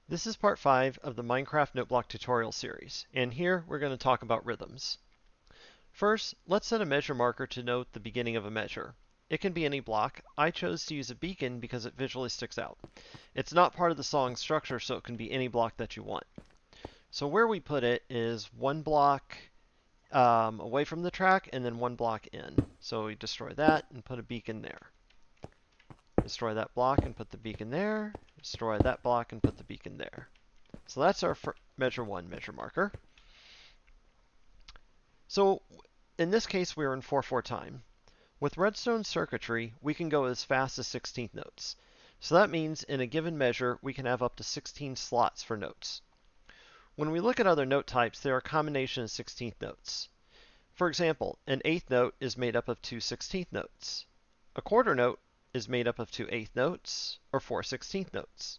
This is part 5 of the Minecraft note block tutorial series, and here we're going to talk about rhythms. First, let's set a measure marker to note the beginning of a measure. It can be any block. I chose to use a beacon because it visually sticks out. It's not part of the song structure, so it can be any block that you want. So where we put it is one block away from the track and then one block in. So we destroy that and put a beacon there. Destroy that block and put the beacon there. Destroy that block and put the beacon there. So that's our measure 1 measure marker. So in this case, we're in 4/4 time. With redstone circuitry, we can go as fast as 16th notes. So that means in a given measure, we can have up to 16 slots for notes. When we look at other note types, there are a combination of 16th notes. For example, an eighth note is made up of 2 16th notes. A quarter note is made up of 2 eighth notes, or 4 16th notes.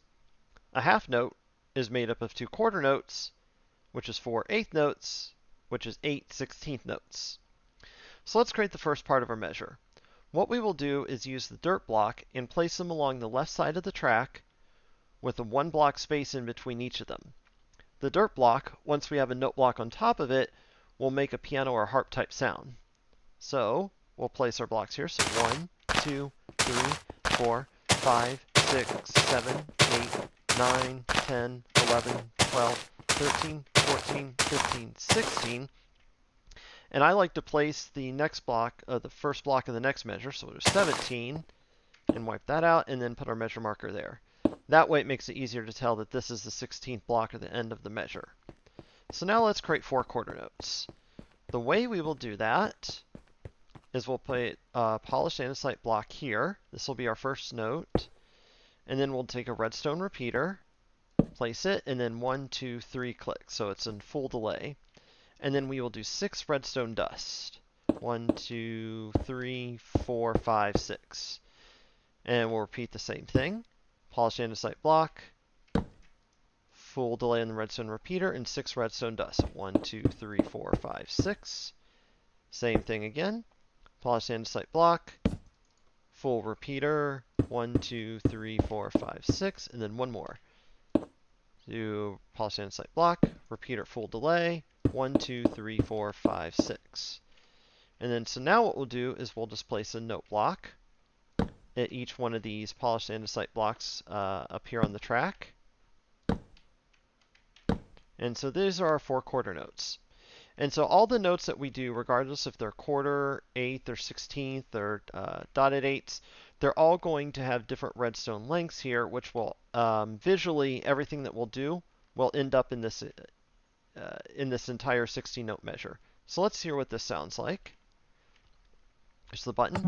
A half note is made up of 2 quarter notes, which is 4 eighth notes, which is 8 16th notes. So let's create the first part of our measure. What we will do is use the dirt block and place them along the left side of the track with a 1 block space in between each of them. The dirt block, once we have a note block on top of it, will make a piano or harp type sound. So we'll place our blocks here. So 1, 2, 3, 4, 5, 6, 7, 8, 9, 10, 11, 12, 13, 14, 15, 16. And I like to place the next block, the first block of the next measure, so we'll do 17, and wipe that out, and then put our measure marker there. That way it makes it easier to tell that this is the 16th block at the end of the measure. So now let's create 4 quarter notes. The way we will do that is we'll put a polished andesite block here. This will be our first note. And then we'll take a redstone repeater, place it, and then 1, 2, 3 clicks. So it's in full delay. And then we will do 6 redstone dust. 1, 2, 3, 4, 5, 6. And we'll repeat the same thing. Polished andesite block, full delay on the redstone repeater, and 6 redstone dust. 1, 2, 3, 4, 5, 6. Same thing again. Polished andesite block, full repeater, 1, 2, 3, 4, 5, 6, and then one more. Do polished andesite block, repeater, full delay, 1, 2, 3, 4, 5, 6. And then so now what we'll do is we'll just place a note block at each one of these polished andesite blocks up here on the track. And so these are our 4 quarter notes. And so all the notes that we do, regardless if they're quarter, eighth, or 16th, or dotted eighths, they're all going to have different redstone lengths here, which will visually, everything that we'll do will end up in this entire 16-note measure. So let's hear what this sounds like. There's the button.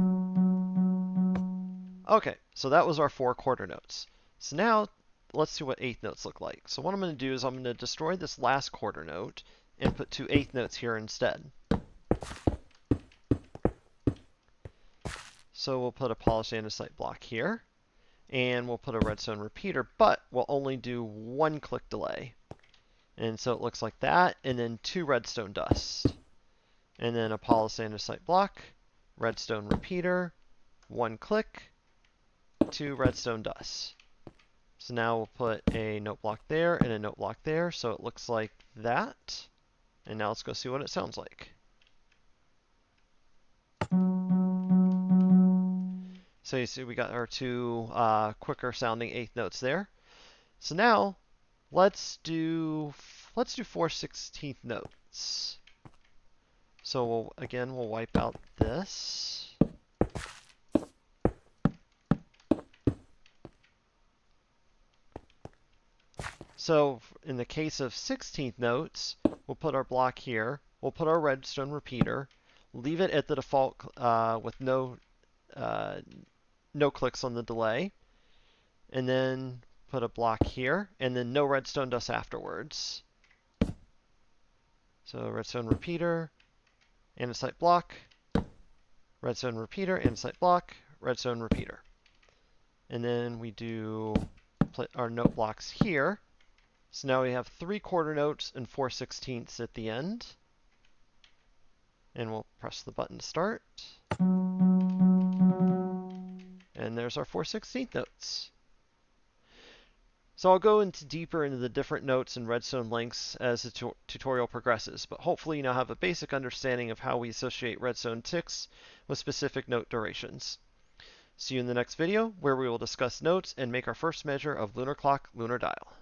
Okay, so that was our 4 quarter notes. So now let's see what eighth notes look like. So what I'm going to do is I'm going to destroy this last quarter note and put 2 eighth notes here instead. So we'll put a polished andesite block here, and we'll put a redstone repeater, but we'll only do 1 click delay. And so it looks like that, and then 2 redstone dust. And then a polished andesite block, redstone repeater, 1 click, 2 redstone dust. So now we'll put a note block there and a note block there, so it looks like that. And now let's go see what it sounds like. So you see we got our 2 quicker sounding eighth notes there. So now let's do 4 16th notes. So we'll wipe out this. So in the case of 16th notes, we'll put our block here. We'll put our redstone repeater, leave it at the default with no clicks on the delay, and then put a block here, and then no redstone dust afterwards. So redstone repeater, andesite block, redstone repeater, andesite block, redstone repeater. And then we do our note blocks here. So now we have 3 quarter notes and 4 16ths at the end. And we'll press the button to start. And there's our 4 16th notes. So I'll go deeper into the different notes and redstone lengths as the tutorial progresses, but hopefully you now have a basic understanding of how we associate redstone ticks with specific note durations. See you in the next video, where we will discuss notes and make our first measure of lunar clock lunar dial.